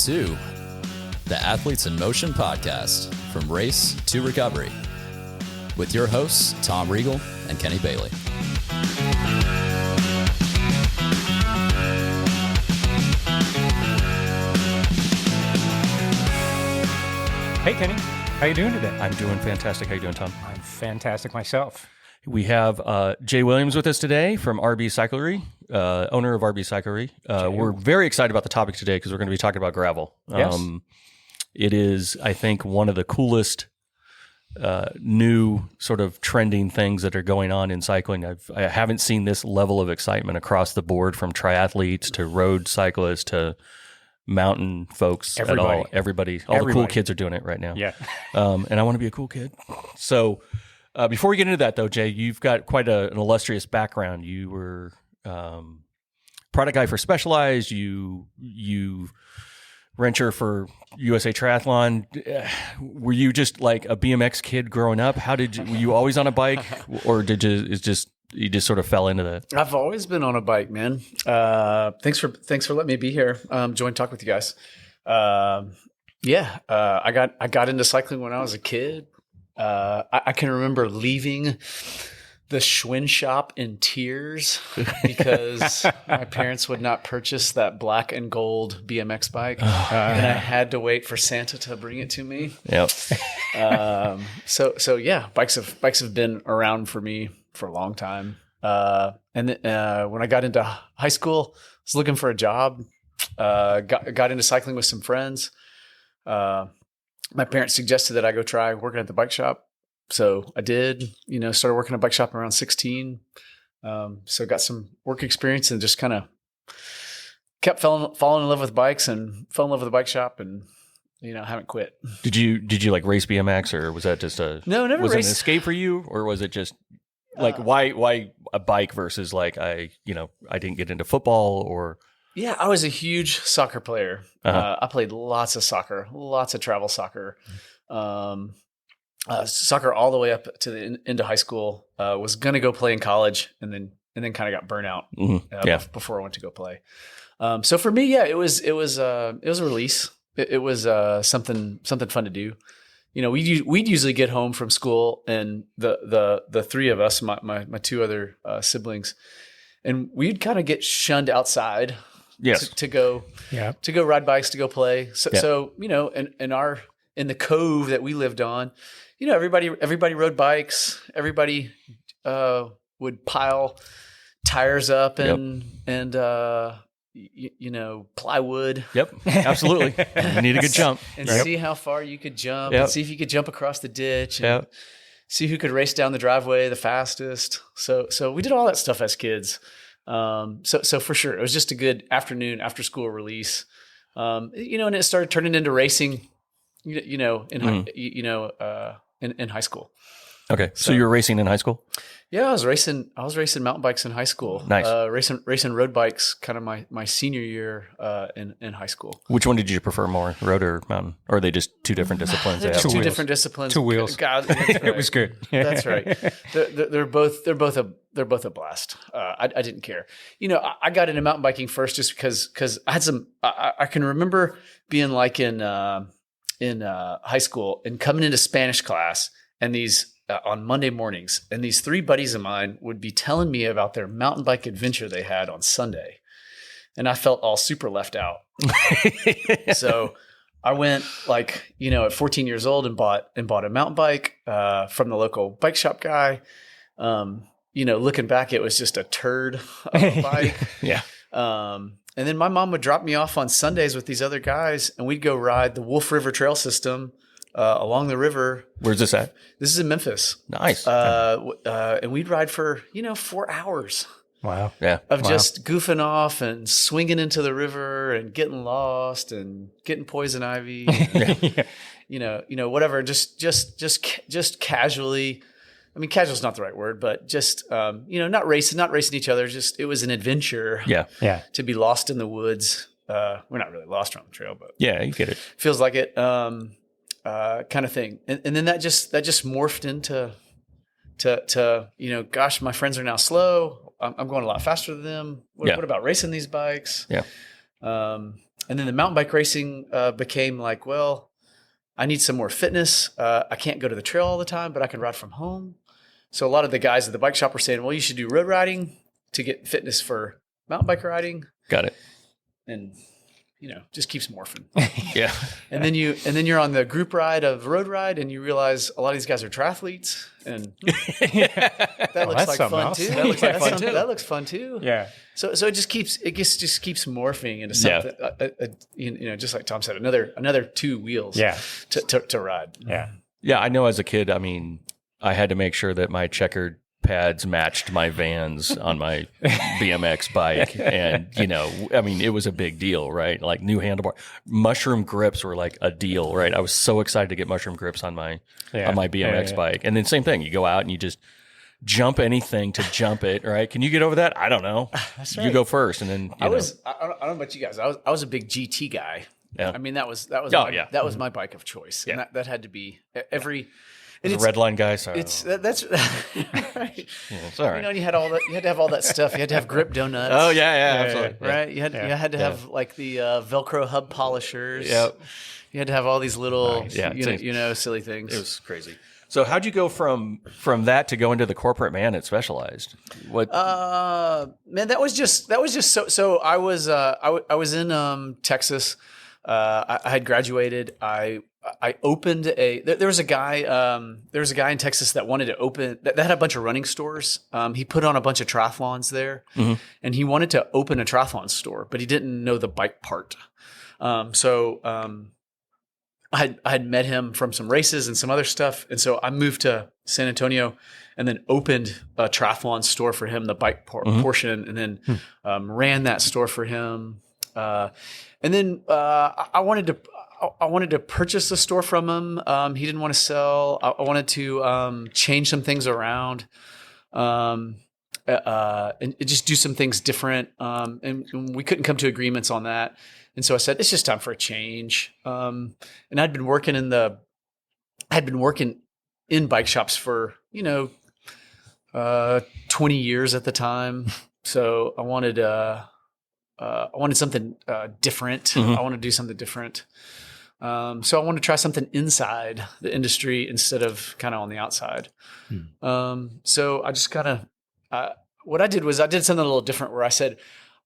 to the Athletes in Motion podcast, From Race to Recovery, with your hosts, Tom Riegel and Kenny Bailey. Hey, Kenny. How you doing today? I'm doing fantastic. How you doing, Tom? I'm fantastic myself. We have Jay Williams with us today from RB Cyclery, owner of RB Cyclery. We're very excited about the topic today because we're going to be talking about gravel. Yes. It is, I think, one of the coolest new sort of trending things that are going on in cycling. I haven't seen this level of excitement across the board, from triathletes to road cyclists to mountain folks at all. Everybody. The cool kids are doing it right now. Yeah. And I want to be a cool kid. So before we get into that, though, Jay, you've got quite an illustrious background. You were product guy for Specialized. You rancher for USA Triathlon. Were you just like a BMX kid growing up? Were you always on a bike, or you just sort of fell into that? I've always been on a bike, man. Thanks for letting me be here. Join talk with you guys. I got into cycling when I was a kid. I can remember leaving the Schwinn shop in tears because my parents would not purchase that black and gold BMX bike, and I had to wait for Santa to bring it to me. Yep. So yeah, bikes have been around for me for a long time. And when I got into high school, I was looking for a job. Got into cycling with some friends. My parents suggested that I go try working at the bike shop. So I did, started working at a bike shop around 16. So got some work experience and just kind of kept falling in love with bikes and fell in love with the bike shop, and haven't quit. Did you like race BMX, or was that just No, never was raced. it an escape for you, or was it just like why a bike versus like I didn't get into football, or? Yeah, I was a huge soccer player. I played lots of soccer, lots of travel soccer. Soccer all the way up to the into high school. Was going to go play in college, and then kind of got burnt out before I went to go play. So for me, it was a release. It was something fun to do. We'd usually get home from school, and the three of us, my two other siblings, and we'd kind of get shunned outside. Yes. To go ride bikes, to go play. So in the cove that we lived on, everybody rode bikes. Everybody would pile tires up and plywood. Yep, absolutely. You need a good jump and see how far you could jump. And see if you could jump across the ditch. And see who could race down the driveway the fastest. So we did all that stuff as kids. So for sure, it was just a good afternoon after school release. And it started turning into racing, in high school. Okay. So you were racing in high school? Yeah, I was racing mountain bikes in high school. Nice. Racing road bikes kind of my senior year in high school. Which one did you prefer more, road or mountain? Or are they just two different disciplines? They're just two different disciplines. Two wheels. God, that's right. It was good. That's right. They're both a blast. I didn't care. I got into mountain biking first just because I had some. I can remember being like in high school and coming into Spanish class, and these. On Monday mornings, and these three buddies of mine would be telling me about their mountain bike adventure they had on Sunday. And I felt all super left out. So I went at 14 years old and bought a mountain bike from the local bike shop guy. Looking back, it was just a turd of a bike. Yeah. And then my mom would drop me off on Sundays with these other guys, and we'd go ride the Wolf River Trail System along the river. Where's this at? This is in Memphis. Nice. And we'd ride for, 4 hours. Wow. Yeah. Just goofing off and swinging into the river and getting lost and getting poison ivy. And, whatever. Just casually. I mean, casual is not the right word, but just, not racing each other. Just, it was an adventure. Yeah. Yeah. To be lost in the woods. We're not really lost on the trail, but yeah, you get it. Feels like it. Kind of thing. And then that just morphed into gosh, my friends are now slow. I'm going a lot faster than them. What about racing these bikes? Yeah. then the mountain bike racing became like, well, I need some more fitness. I can't go to the trail all the time, but I can ride from home. So a lot of the guys at the bike shop were saying, well, you should do road riding to get fitness for mountain bike riding. Got it. And just keeps morphing. Yeah. And then you're on the group ride of road ride, and you realize a lot of these guys are triathletes, and that looks like fun else. too. That looks like fun too. That looks fun too. Yeah. So it just keeps morphing into something. Just like Tom said, another two wheels. Yeah. To ride. Yeah. Yeah. I know as a kid, I mean, I had to make sure that my checkered pads matched my Vans on my BMX bike. And, I mean, it was a big deal, right? Like new handlebar. Mushroom grips were like a deal, right? I was so excited to get mushroom grips on my BMX bike. And then same thing, you go out and you just jump anything to jump it, right? Can you get over that? I don't know. That's right. You go first. And then, I don't know about you guys. I was a big GT guy. Yeah. I mean, that was my bike of choice. Yeah. And that had to be every... I was a red line guy, so that's right. Yeah, it's all right. You had to have all that stuff. You had to have grip donuts. Oh yeah, absolutely. Right. You had to have like the Velcro hub polishers. Yep. You had to have all these little Nice. silly things. It was crazy. So how'd you go from that to go into the corporate man at Specialized? What? Man, that was just so I was in Texas. I had graduated. I opened there was a guy in Texas that wanted to open that had a bunch of running stores. He put on a bunch of triathlons there, and he wanted to open a triathlon store, but he didn't know the bike part. So I had met him from some races and some other stuff, and so I moved to San Antonio and then opened a triathlon store for him, the bike portion, and then ran that store for him. And then I wanted to purchase the store from him. He didn't want to sell. I wanted to change some things around and just do some things different. And we couldn't come to agreements on that. And so I said, it's just time for a change. And I'd been working in bike shops for 20 years at the time. So I wanted something different. I want to do something different. So I wanted to try something inside the industry instead of kind of on the outside. So I just kind of, what I did was I did something a little different where I said,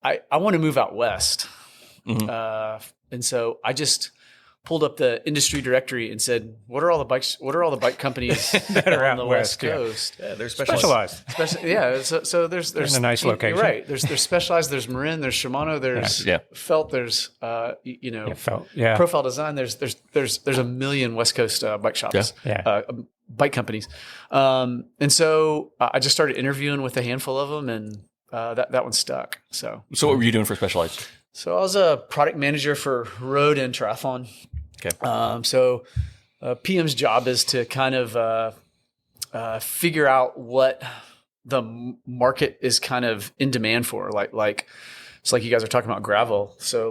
I want to move out west. And so I just pulled up the industry directory and said, what are all the bike companies that are on out the west? West Coast? Yeah, they're Specialized. So there's in a nice location. Right. There's Specialized, there's Marin, there's Shimano, there's Felt, there's Felt. Yeah. Profile Design. There's a million West Coast bike shops, bike companies. And so I just started interviewing with a handful of them, and that one stuck. So what were you doing for Specialized? So I was a product manager for road and triathlon. Okay. So PM's job is to kind of figure out what the market is kind of in demand for. Like it's like you guys are talking about gravel. So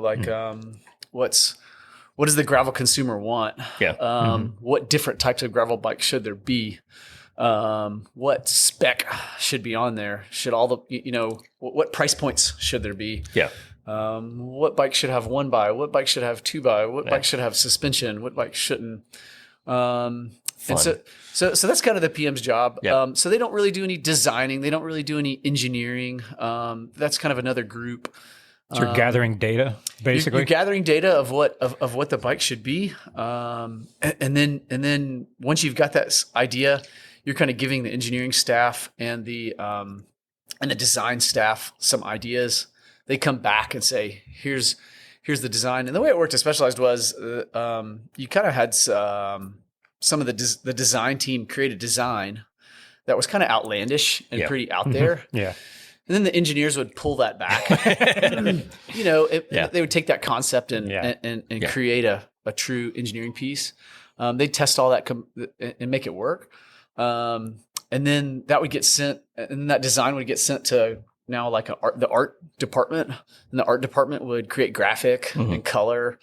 what does the gravel consumer want? Yeah. What different types of gravel bikes should there be? What spec should be on there? Should all the what price points should there be? Yeah. What bike should have 1x? What bike should have 2x? What bike should have suspension? What bike shouldn't? And so that's kind of the PM's job. Yeah. So they don't really do any designing. They don't really do any engineering. That's kind of another group. So you're gathering data, basically. You're gathering data of what the bike should be, and then once you've got that idea, you're kind of giving the engineering staff and the design staff some ideas. They come back and say, here's the design. And the way it worked at Specialized was you kind of had some of the design team create a design that was kind of outlandish and pretty out there. Yeah. And then the engineers would pull that back. They would take that concept and create a true engineering piece. They'd test all that and make it work. And then that would get sent, and that design would get sent to now like the art department, and the art department would create graphic and color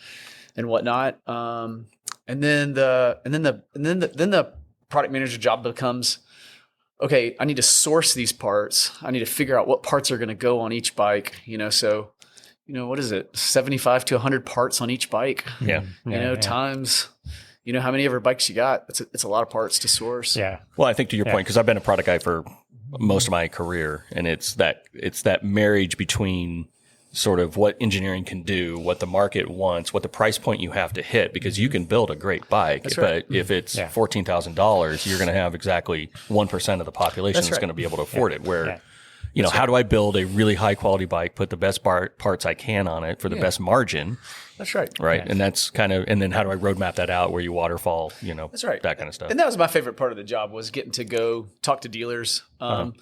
and whatnot. And then the product manager job becomes, okay, I need to source these parts. I need to figure out what parts are going to go on each bike. So what is it? 75 to 100 parts on each bike. Yeah. Times, how many ever bikes you got. It's a lot of parts to source. Yeah. Well, I think to your point, because I've been a product guy for most of my career, and it's that marriage between sort of what engineering can do, what the market wants, what the price point you have to hit, because you can build a great bike, but if it's $14,000, you're going to have exactly 1% of the population that's going to be able to afford it. Where, how do I build a really high quality bike, put the best parts I can on it for the best margin? That's right. Right. Yeah. And that's and then how do I roadmap that out where you waterfall, that's right. that kind of stuff. And that was my favorite part of the job, was getting to go talk to dealers. And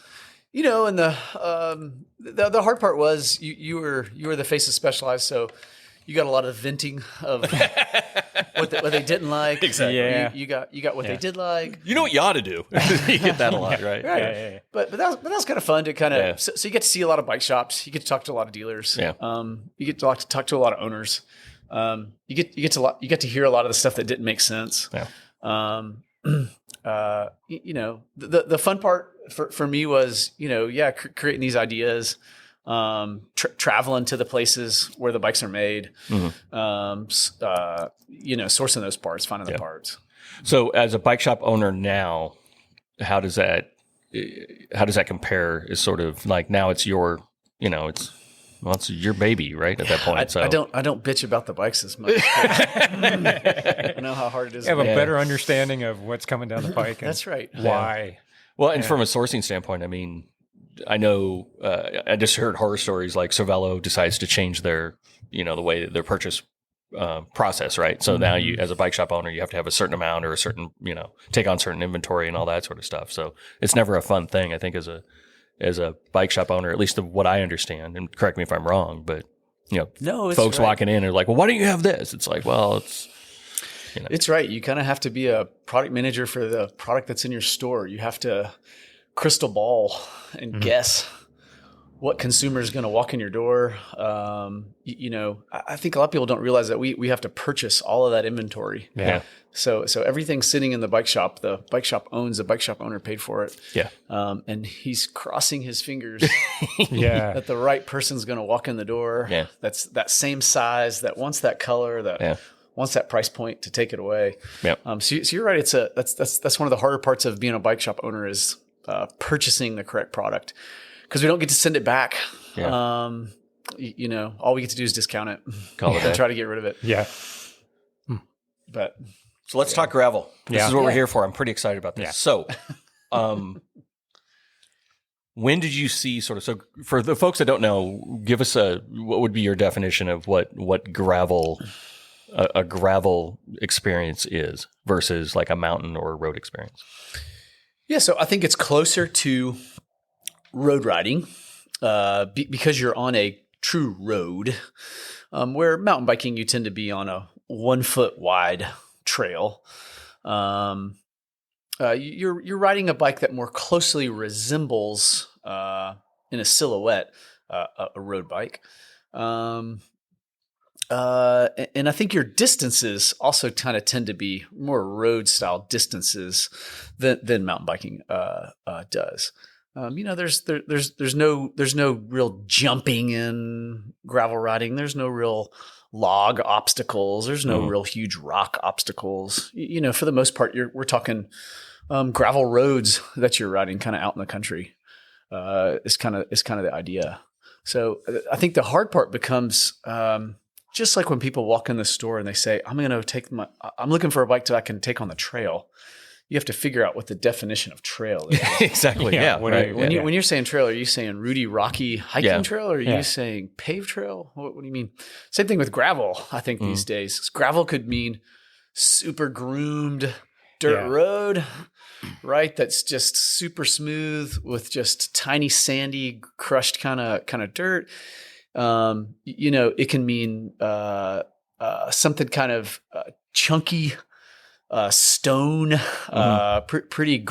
the hard part was you were the face of Specialized, so you got a lot of venting of what they didn't like. Exactly. Yeah. You got what they did like. You know what you ought to do. You get that a lot, right? Right. Yeah. But that was kind of fun to kind of so you get to see a lot of bike shops. You get to talk to a lot of dealers. Yeah. You get to talk to a lot of owners. You get to hear a lot of the stuff that didn't make sense. Yeah. The fun part for me was, creating these ideas, traveling to the places where the bikes are made, sourcing those parts, finding the parts. So as a bike shop owner now, how does that compare? Is sort of like now it's your, it's your baby, right? At that point. I don't bitch about the bikes as much. I know how hard it is. You have a better understanding of what's coming down the pike. That's right. Why? Well, and from a sourcing standpoint, I mean, I know I just heard horror stories like Cervelo decides to change their, the way their purchase process, right? So now you, as a bike shop owner, you have to have a certain amount or a certain, take on certain inventory and all that sort of stuff. So it's never a fun thing, I think, as a bike shop owner, at least of what I understand, and correct me if I'm wrong, but folks walking in are like, well, why don't you have this? It's like, well, it's it's right. You kind of have to be a product manager for the product that's in your store. You have to crystal ball and guess what consumer is going to walk in your door. I think a lot of people don't realize that we have to purchase all of that inventory. Yeah. So everything's sitting in the bike shop. The bike shop owns, the bike shop owner paid for it. Yeah. And he's crossing his fingers Yeah. that the right person's going to walk in the door. Yeah. That's that same size, that wants that color, that wants that price point to take it away. Yeah. So you're right. That's one of the harder parts of being a bike shop owner is purchasing the correct product, because we don't get to send it back. Yeah. All we get to do is discount it. Call it and try to get rid of it. Yeah. But so let's talk gravel. This is what we're here for. I'm pretty excited about this. Yeah. So, when did you see so for the folks that don't know, give us what would be your definition of what gravel, a gravel experience is versus like a mountain or a road experience? Yeah. So I think it's closer to road riding, because you're on a true road, where mountain biking, you tend to be on a 1 foot wide trail. You're riding a bike that more closely resembles, in a silhouette, a road bike. And I think your distances also kind of tend to be more road style distances than mountain biking does. There's no real jumping in gravel riding. There's no real log obstacles. There's no real huge rock obstacles. For the most part, we're talking gravel roads that you're riding kind of out in the country. Is kind of the idea. So I think the hard part becomes just like when people walk in the store and they say, I'm looking for a bike that I can take on the trail. You have to figure out what the definition of trail is. Exactly. Yeah. Right. When you're saying trail, are you saying rooty, rocky hiking trail, or are you saying paved trail? What do you mean? Same thing with gravel. I think these days, gravel could mean super groomed dirt road, right? That's just super smooth with just tiny sandy crushed kind of dirt. It can mean something kind of chunky. Stone, pretty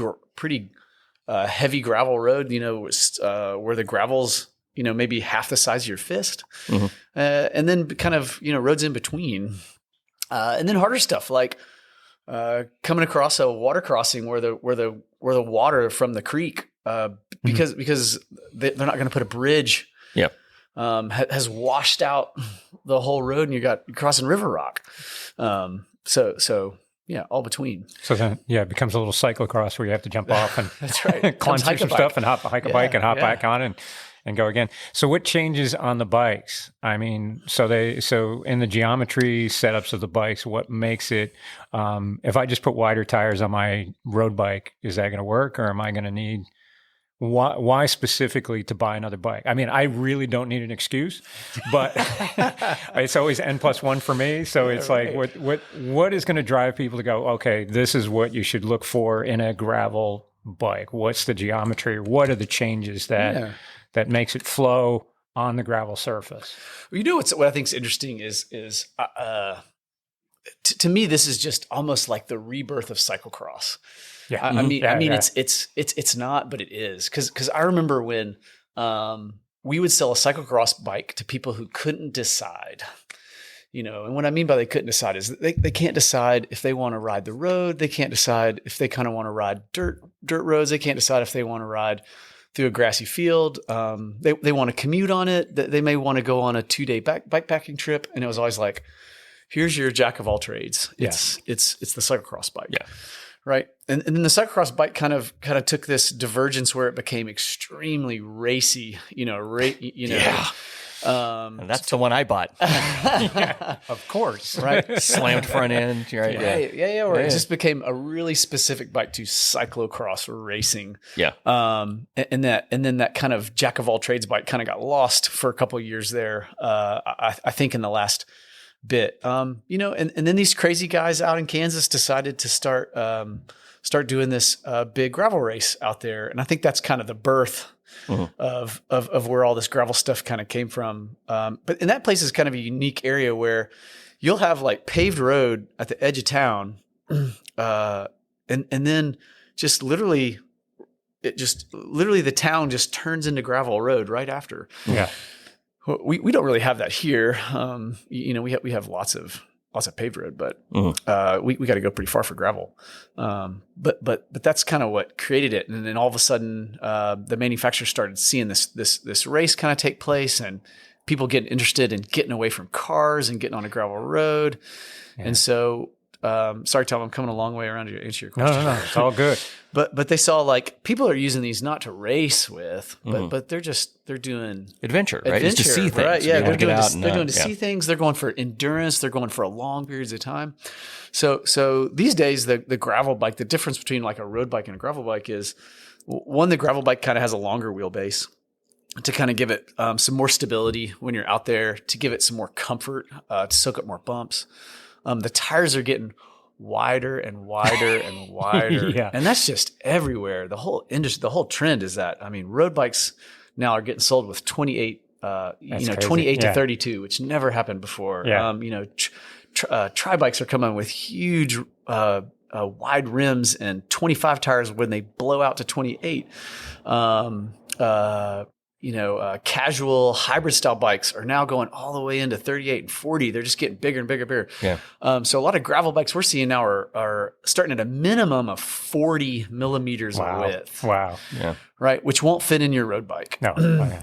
heavy gravel road, where the gravel's, maybe half the size of your fist. And then kind of, roads in between. And then harder stuff like coming across a water crossing where the water from the creek, because they're not going to put a bridge has washed out the whole road, and you're crossing river rock. So yeah, all between. So then, it becomes a little cyclocross where you have to jump off and That's right. climb through some stuff and hike a bike and hop back on and go again. So what changes on the bikes? I mean, so in the geometry setups of the bikes, what makes it, if I just put wider tires on my road bike, is that going to work, or am I going to need, why specifically to buy another bike? I mean, I really don't need an excuse, but it's always N+1 for me. So it's like, what is going to drive people to go, okay, this is what you should look for in a gravel bike? What's the geometry? What are the changes that makes it flow on the gravel surface? Well, what I think is interesting is to me, this is just almost like the rebirth of cyclocross. Yeah, I mean, it's not, but it is. Because I remember when we would sell a cyclocross bike to people who couldn't decide. And what I mean by they couldn't decide is they can't decide if they want to ride the road. They can't decide if they kind of want to ride dirt roads. They can't decide if they want to ride through a grassy field. They want to commute on it. They may want to go on a 2-day bikepacking trip. And it was always like, here's your jack of all trades. It's the cyclocross bike. Yeah. Right. And then the cyclocross bike kind of took this divergence where it became extremely racy, and that's the one I bought. Of course. Right. Slammed front end. Right. Yeah. Where it just became a really specific bike to cyclocross racing. Yeah. And then that kind of jack of all trades bike kind of got lost for a couple of years there. I think in the last bit, and then these crazy guys out in Kansas decided to start doing this big gravel race out there. And I think that's kind of the birth of where all this gravel stuff kind of came from. But in that place is kind of a unique area where you'll have like paved road at the edge of town. And then just literally the town just turns into gravel road right after. Yeah. We don't really have that here. We have lots of paved road, but we got to go pretty far for gravel. But that's kind of what created it. And then all of a sudden, the manufacturer started seeing this race kind of take place, and people getting interested in getting away from cars and getting on a gravel road. Yeah. And so, sorry, Tom, I'm coming a long way around to answer your question. No, it's all good. But they saw like people are using these not to race with, but they're doing adventure, right? Just to see things, right? Yeah, they're doing to see see things. They're going for endurance. They're going for long periods of time. So these days, the gravel bike, the difference between like a road bike and a gravel bike is, one, the gravel bike kind of has a longer wheelbase to kind of give it some more stability when you're out there, to give it some more comfort, to soak up more bumps. The tires are getting wider and wider and wider. Yeah. And that's just everywhere. The whole industry, the whole trend is that, I mean, road bikes now are getting sold with 28 to 32, which never happened before. Yeah. Tri-bikes are coming with huge, wide rims and 25 tires when they blow out to 28. Casual hybrid style bikes are now going all the way into 38 and 40. They're just getting bigger and bigger and bigger. Yeah. So a lot of gravel bikes we're seeing now are starting at a minimum of 40 millimeters of width. Wow. Yeah. Right. Which won't fit in your road bike. No. The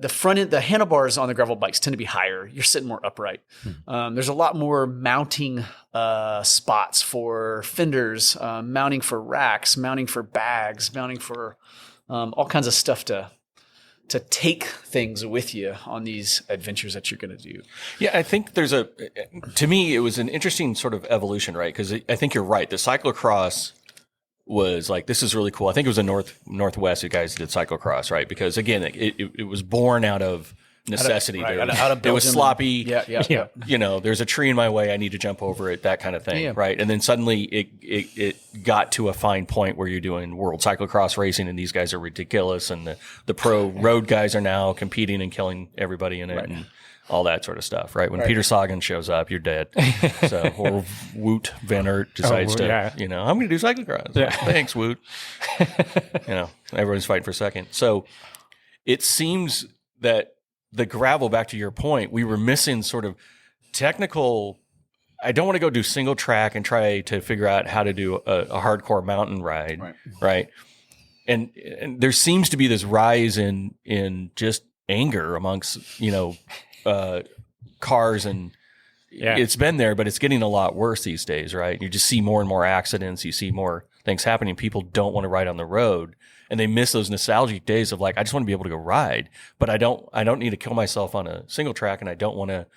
front end, the handlebars on the gravel bikes tend to be higher. You're sitting more upright. There's a lot more mounting spots for fenders, mounting for racks, mounting for bags, mounting for all kinds of stuff to take things with you on these adventures that you're going to do. Yeah, I think to me, it was an interesting sort of evolution, right? Because I think you're right. The cyclocross was like, this is really cool. I think it was the Northwest you guys did cyclocross, right? Because again, it was born out of necessity. Out of it was sloppy. Yeah. There's a tree in my way. I need to jump over it, that kind of thing. Right. And then suddenly it got to a fine point where you're doing world cyclocross racing, and these guys are ridiculous. And the pro road guys are now competing and killing everybody in it. And all that sort of stuff, right? When Peter Sagan shows up, you're dead. So, or Wout Van Aert decides I'm going to do cyclocross. Yeah. Thanks, Wout. Everyone's fighting for second. So it seems that the gravel, back to your point, we were missing sort of technical. I don't want to go do single track and try to figure out how to do a hardcore mountain ride, right? and there seems to be this rise in just anger amongst, cars, and it's been there, but it's getting a lot worse these days, right? You just see more and more accidents. You see more things happening. People don't want to ride on the road, and they miss those nostalgic days of like, I just want to be able to go ride, but I don't need to kill myself on a single track, and I don't want to,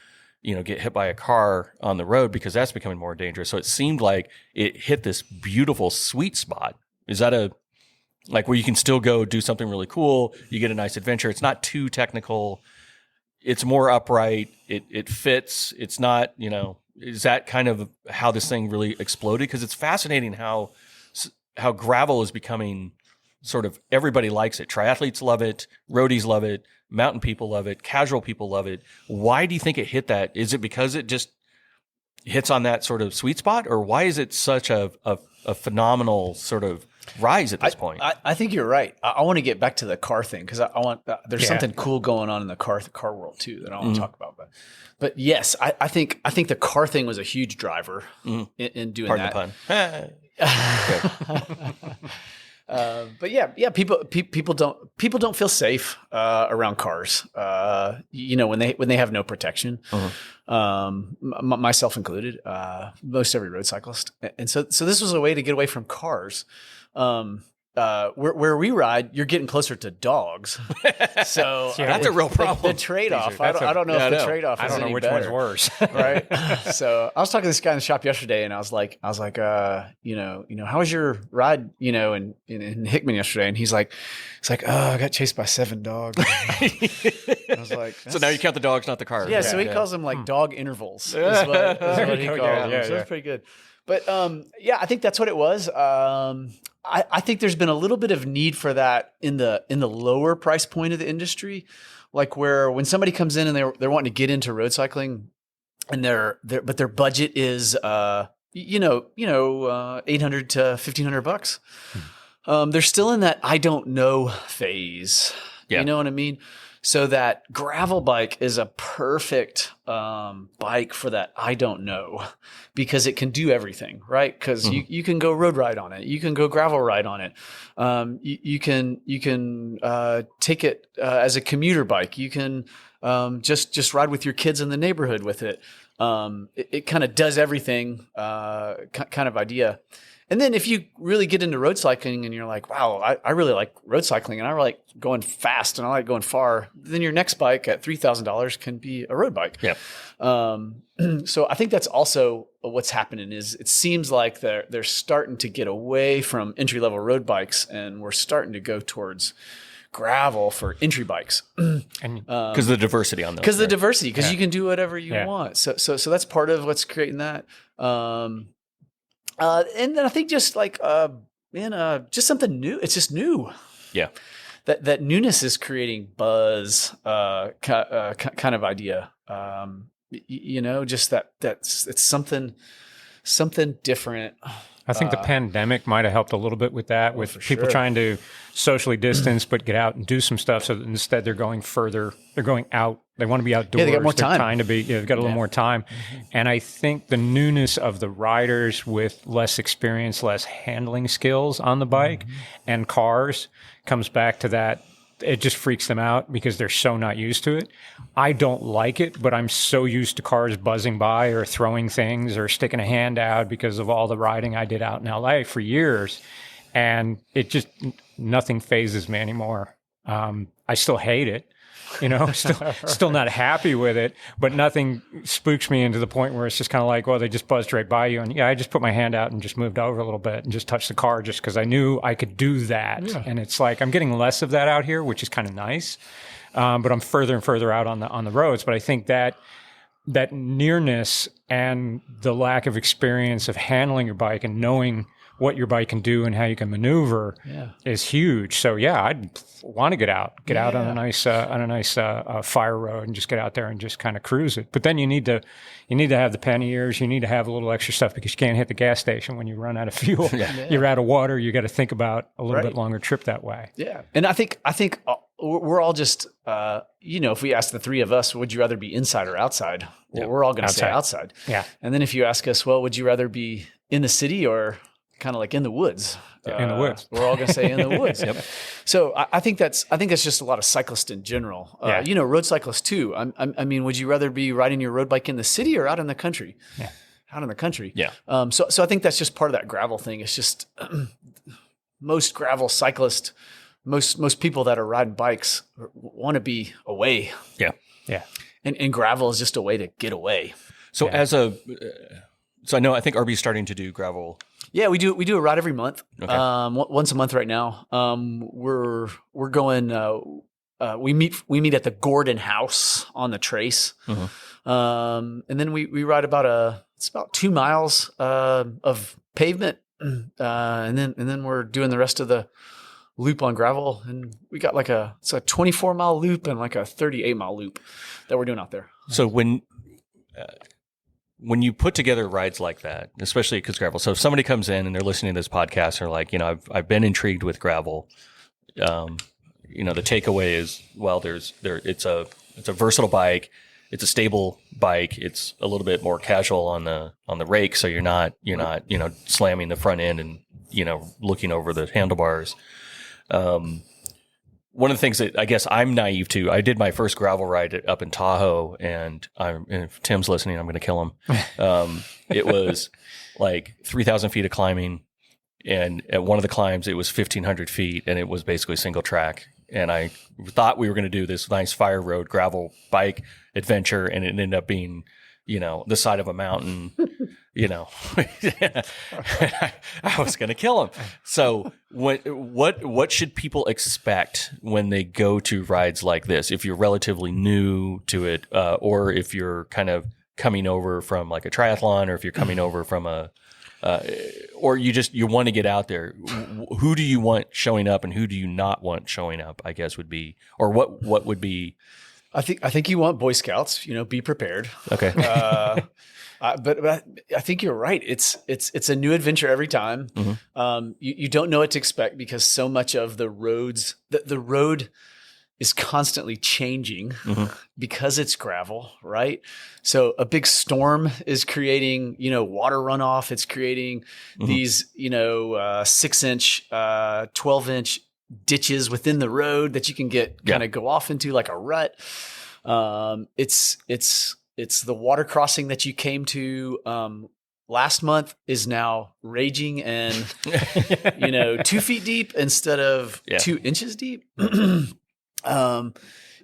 get hit by a car on the road, because that's becoming more dangerous. So it seemed like it hit this beautiful sweet spot. Is that like where you can still go do something really cool? You get a nice adventure. It's not too technical. It's more upright. It fits. It's not, is that kind of how this thing really exploded? Because it's fascinating how gravel is becoming sort of, everybody likes it. Triathletes love it. Roadies love it. Mountain people love it. Casual people love it. Why do you think it hit that? Is it because it just hits on that sort of sweet spot? Or why is it such a phenomenal sort of rise at this point? I think you're right. I want to get back to the car thing, because I want there's something cool going on in the car world too that I want to talk about. But yes, I think the car thing was a huge driver in doing Pardon that. The pun. But yeah, people don't feel safe around cars. When they have no protection, myself included, most every road cyclist. And so this was a way to get away from cars. Where we ride, you're getting closer to dogs. So that's a real problem. The trade-off. I don't know if the trade-off is I don't know any which better. one's worse. Right. So I was talking to this guy in the shop yesterday, and I was like, how was your ride, in Hickman yesterday? And he's like, oh, I got chased by 7 dogs. I was like, so now you count the dogs, not the cars. Yeah. So he calls them like dog intervals. Is what he calls them. So it's pretty good. But I think that's what it was. I think there's been a little bit of need for that in the lower price point of the industry, like where when somebody comes in and they're wanting to get into road cycling, and but their budget is $800 to $1,500. They're still in that I don't know phase. Yeah. You know what I mean? So that gravel bike is a perfect bike for that I don't know, because it can do everything, right? Because you can go road ride on it, you can go gravel ride on it, you can take it as a commuter bike, you can just ride with your kids in the neighborhood with it. It kind of does everything, kind of idea. And then if you really get into road cycling and you're like, wow, I really like road cycling and I like going fast and I like going far, then your next bike at $3,000 can be a road bike. Yeah. So I think that's also what's happening is it seems like they're starting to get away from entry-level road bikes, and we're starting to go towards gravel for entry bikes. Because the diversity on those. Because the diversity, because you can do whatever you want. So that's part of what's creating that. And then I think just like just something new. It's just new. Yeah. That newness is creating buzz, kind of idea. Just it's something different. I think the pandemic might have helped a little bit with that, with people trying to socially distance but get out and do some stuff. So that instead they're going further. They're going out. They want to be outdoors. Yeah, they got more time. They're trying to be. They've got a little more time. And I think the newness of the riders with less experience, less handling skills on the bike and cars comes back to that. It just freaks them out because they're so not used to it. I don't like it, but I'm so used to cars buzzing by or throwing things or sticking a hand out because of all the riding I did out in LA for years. And it just, nothing phases me anymore. I still hate it, still not happy with it, but nothing spooks me into the point where it's just kind of like, well, they just buzzed right by you. And I just put my hand out and just moved over a little bit and just touched the car just because I knew I could do that. Yeah. And it's like, I'm getting less of that out here, which is kind of nice. But I'm further and further out on the roads. But I think that nearness and the lack of experience of handling your bike and knowing what your bike can do and how you can maneuver is huge. So I'd want to get out on a nice fire road and just get out there and just kind of cruise it. But then you need to have the panniers. You need to have a little extra stuff because you can't hit the gas station when you run out of fuel. You're out of water. You got to think about a little bit longer trip that way. Yeah, and I think we're all just if we ask the three of us, would you rather be inside or outside? Well, we're all going to say outside. Yeah, and then if you ask us, well, would you rather be in the city or kind of like in the woods. In the woods. We're all going to say in the woods. Yep. So I think that's just a lot of cyclists in general. Road cyclists too. I mean, would you rather be riding your road bike in the city or out in the country? Yeah. Out in the country. Yeah. So I think that's just part of that gravel thing. It's just most gravel cyclists, most people that are riding bikes want to be away. Yeah. Yeah. And gravel is just a way to get away. So I think RB's starting to do gravel. Yeah, we do a ride every month. Okay. Once a month right now. We're going. We meet at the Gordon House on the Trace, and then we ride about 2 miles of pavement, and then we're doing the rest of the loop on gravel, and we got it's a 24-mile loop and like a 38-mile loop that we're doing out there. So when you put together rides like that, especially because gravel, so if somebody comes in and they're listening to this podcast and they're like, I've been intrigued with gravel. The takeaway is, well, it's a versatile bike. It's a stable bike. It's a little bit more casual on the rake. So you're not slamming the front end and, looking over the handlebars. One of the things that I guess I'm naive to, I did my first gravel ride up in Tahoe, and if Tim's listening, I'm going to kill him. It was like 3,000 feet of climbing, and at one of the climbs, it was 1,500 feet, and it was basically single track. And I thought we were going to do this nice fire road gravel bike adventure, and it ended up being, the side of a mountain. I was going to kill him. So what should people expect when they go to rides like this? If you're relatively new to it, or if you're kind of coming over from like a triathlon, or if you're coming over from or you want to get out there, who do you want showing up and who do you not want showing up, I guess would be, or what would be? I think you want Boy Scouts, be prepared. Okay. But I think you're right. It's a new adventure every time. Mm-hmm. You don't know what to expect because so much of the roads, the road is constantly changing because it's gravel, right? So a big storm is creating, water runoff. It's creating these, 6-inch, 12-inch ditches within the road that you can kind of go off into like a rut. It's the water crossing that you came to last month is now raging and 2 feet deep instead of 2 inches deep.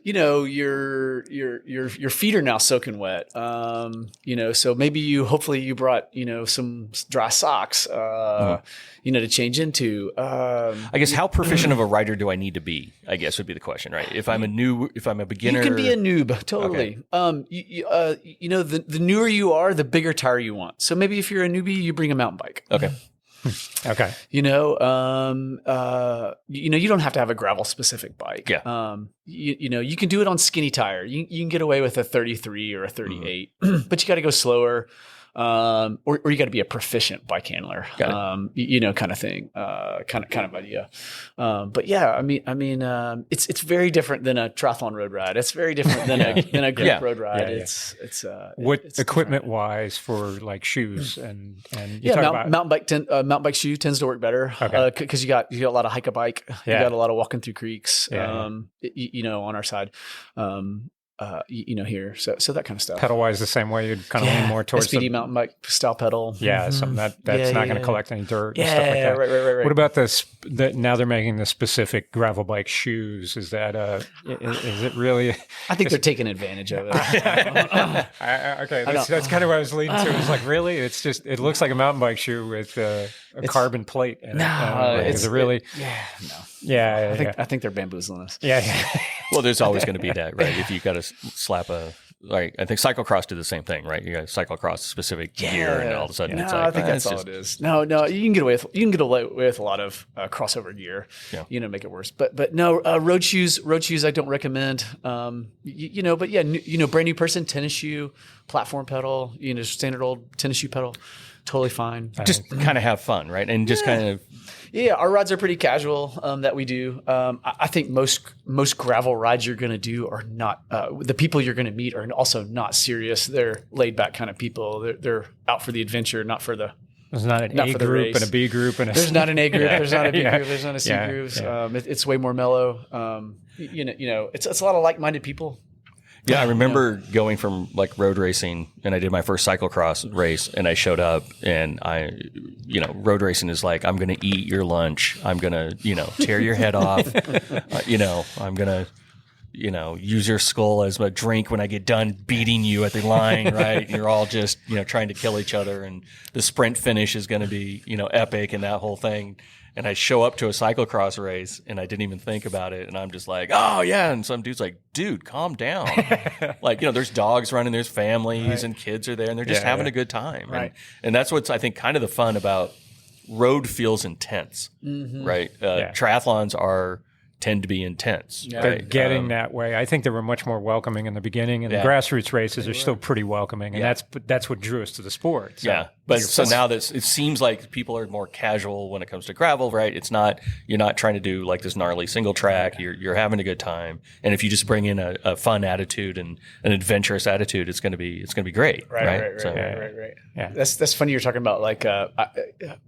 Your feet are now soaking wet. So maybe hopefully you brought, some dry socks, to change into. I guess how proficient of a rider do I need to be? I guess would be the question, right? If I'm a beginner, you can be a noob, totally. Okay. The newer you are, the bigger tire you want. So maybe if you're a newbie, you bring a mountain bike. Okay. Okay. You don't have to have a gravel specific bike. Yeah. You can do it on skinny tire. You can get away with a 33 or a 38, but you got to go slower. Or you got to be a proficient bike handler, kind of thing, kind of idea. But yeah, it's very different than a triathlon road ride. It's very different than a group road ride. Yeah. It's what it's equipment wise for like shoes and mountain bike shoe tends to work better. Okay. Cause you got a lot of hike a bike. You got a lot of walking through creeks, on our side. Here. So that kind of stuff. Pedal wise, the same way you'd kind of lean more towards SPD mountain bike style pedal. Yeah, something that's not going to collect any dirt and Yeah, stuff like that. right. What about this? Now they're making the specific gravel bike shoes. Is that is it really? I think they're taking advantage of it. Okay, that's kind of what I was leading to. It's like, really? It's just, it looks like a mountain bike shoe with a carbon plate in it. Is it really? No. Yeah, I think they're bamboozling us. Yeah. Well, there's always going to be that, right? If you got to slap I think cyclocross did the same thing, right? You got cyclocross specific gear, and all of a sudden it's like, I think that's all it is. No, you can get away with a lot of crossover gear. Yeah. Make it worse. But no, road shoes. I don't recommend. But yeah, brand new person, tennis shoe, platform pedal. Standard old tennis shoe pedal, totally fine. Just kind of have fun, right? And just kind of. Yeah, our rides are pretty casual that we do. I think most gravel rides you're going to do are not the people you're going to meet are also not serious. They're laid back kind of people. They're out for the adventure, not for the There's not an Not A for the group race. and a B group and a There's not an A group. There's not a B Yeah. group. There's not a C Yeah. group. Yeah. It's way more mellow. It's a lot of like-minded people. Yeah, I remember going from like road racing, and I did my first cyclocross race, and I showed up, and road racing is like, I'm going to eat your lunch, I'm going to, tear your head off, I'm going to, use your skull as a drink when I get done beating you at the line, right? You're all just, trying to kill each other, and the sprint finish is going to be, epic, and that whole thing. And I show up to a cyclocross race, and I didn't even think about it. And I'm just like, oh, yeah. And some dude's like, dude, calm down. Like, there's dogs running, there's families and kids are there, and they're just having a good time. Right. And that's what's, I think, kind of the fun about road feels intense, right? Triathlons tend to be intense. Yeah. They're Right? getting that way. I think they were much more welcoming in the beginning, and the grassroots races are still pretty welcoming, and that's what drew us to the sport. So. Yeah, but so now it seems like people are more casual when it comes to gravel, right? You're not trying to do like this gnarly single track. You're having a good time, and if you just bring in a fun attitude and an adventurous attitude, it's going to be great, right? Right. Yeah. That's funny. You're talking about like I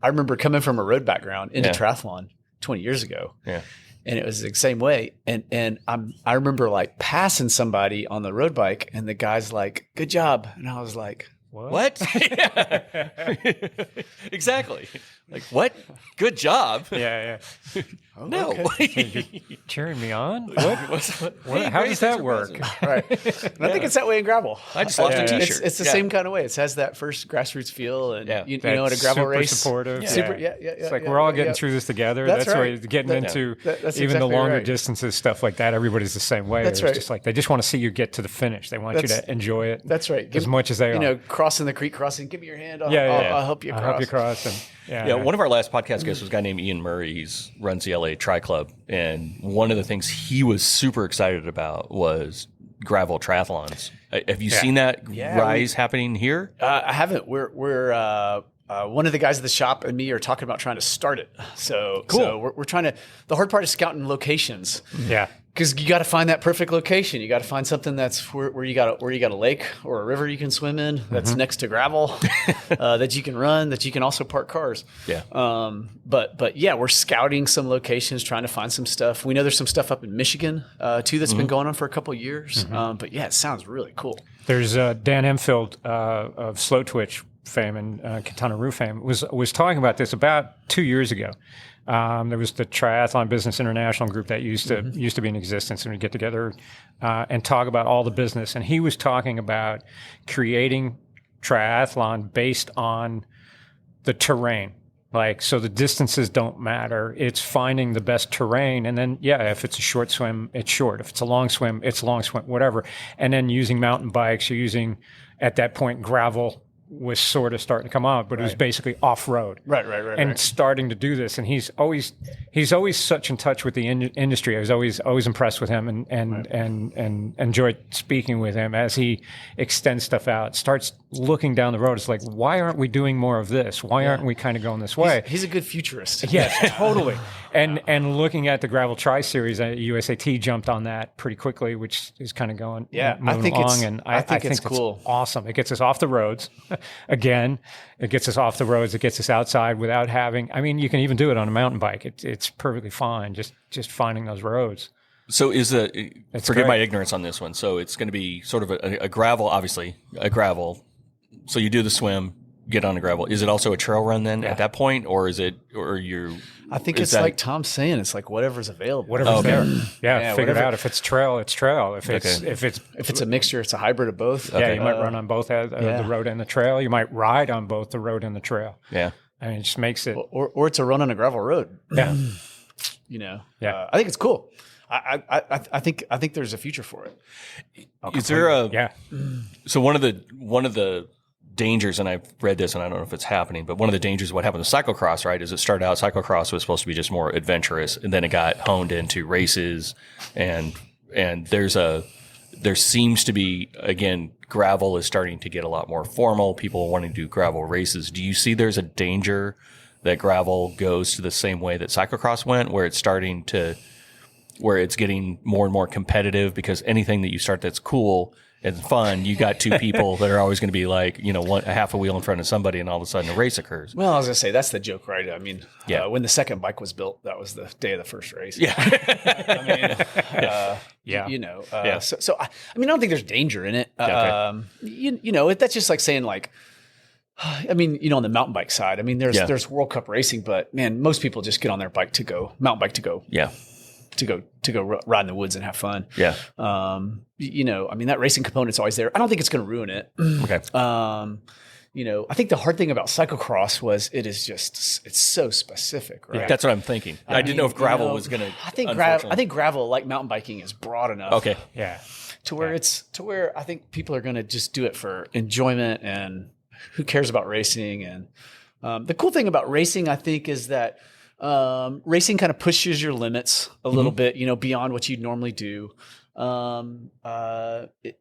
remember coming from a road background into triathlon 20 years ago. Yeah. And it was the same way. And I remember like passing somebody on the road bike, and the guy's like, "Good job," and I was like, What? Exactly. Like, what? Good job. Yeah. No. You're cheering me on? What? Hey, How Grace, does that that's work? impressive. right. And I think it's that way in gravel. I just lost a t-shirt. It's the same kind of way. It has that first grassroots feel, and you know, in a That's gravel super race, supportive. super, It's like we're all getting through this together. That's That's right. why getting into that's even exactly the longer right. distances, stuff like that. Everybody's the same way. That's It's right. just like they just want to see you get to the finish. They want you to enjoy it. That's right. As much as they are. You know, crossing the creek crossing. Give me your hand. I'll help you cross. I'll help you cross. And, Yeah, one of our last podcast guests was a guy named Ian Murray. He runs the LA Tri Club, and one of the things he was super excited about was gravel triathlons. Have you seen that rise happening here? I haven't. We're one of the guys at the shop and me are talking about trying to start it. So Cool. So we're trying to. The hard part is scouting locations. Yeah. Because you got to find that perfect location. You got to find something that's where you got a lake or a river you can swim in that's next to gravel that you can run, that you can also park cars. Yeah. But yeah, we're scouting some locations, trying to find some stuff. We know there's some stuff up in Michigan too that's been going on for a couple of years. But yeah, it sounds really cool. There's Dan Emfield of Slow Twitch fame and Katana Roo fame was talking about this about 2 years ago. There was the Triathlon Business International group that used to be in existence, and we'd get together and talk about all the business. And he was talking about creating triathlon based on the terrain. Like, so the distances don't matter. It's finding the best terrain. And then, if it's a short swim, it's short. If it's a long swim, it's long swim, whatever. And then using mountain bikes, you're using, at that point, gravel was sort of starting to come out, but it was basically off-road. Right. And starting to do this. And he's always such in touch with the industry. I was always impressed with him and enjoyed speaking with him as he extends stuff out, starts looking down the road. It's like, why aren't we doing more of this? Why aren't we kind of going this way? He's a good futurist. Yes, totally. And looking at the Gravel Tri Series, USAT jumped on that pretty quickly, which is kind of going moving along. I think it's cool. Awesome. It gets us off the roads. Again, it gets us off the roads. It gets us outside without having. I mean, you can even do it on a mountain bike. It's perfectly fine. Just finding those roads. So forgive great. my ignorance on this one. So it's going to be sort of a gravel, obviously a gravel. So you do the swim, get on a gravel. Is it also a trail run then at that point, or is it, or you're? I think it's like Tom's saying. It's like whatever's available. Whatever's there. Yeah, figure it whatever. out. If it's trail, it's trail. If If it's a mixture, it's a hybrid of both. you might run on both the road and the trail. You might ride on both the road and the trail. Yeah. I mean, it just makes it. Or it's a run on a gravel road. Yeah. You know. Yeah. I think it's cool. I think there's a future for it. Is there a? Yeah. So one of the dangers, and I've read this, and I don't know if it's happening, but one of the dangers of what happened with cyclocross, right, is it started out cyclocross was supposed to be just more adventurous, and then it got honed into races, and there seems to be, again, gravel is starting to get a lot more formal. People wanting to do gravel races. Do you see there's a danger that gravel goes to the same way that cyclocross went, where it's getting more and more competitive because anything that you start that's cool and fun, you got two people that are always going to be like, a half a wheel in front of somebody, and all of a sudden a race occurs. Well, I was gonna say that's the joke, right? I mean, Yeah. when the second bike was built, that was the day of the first race. Yeah. Yeah. So I mean, I don't think there's danger in it. That's just like saying like, I mean, on the mountain bike side, I mean, there's World Cup racing, but man, most people just get on their mountain bike to go ride in the woods and have fun. Yeah. I mean, that racing component's always there. I don't think it's going to ruin it. Okay. I think the hard thing about cyclocross was it's so specific, right? That's what I'm thinking. I didn't know if gravel was going to. I think gravel, like mountain biking, is broad enough. Okay. Yeah. To where I think people are going to just do it for enjoyment, and who cares about racing? And the cool thing about racing, I think, is that racing kind of pushes your limits a little bit, beyond what you'd normally do.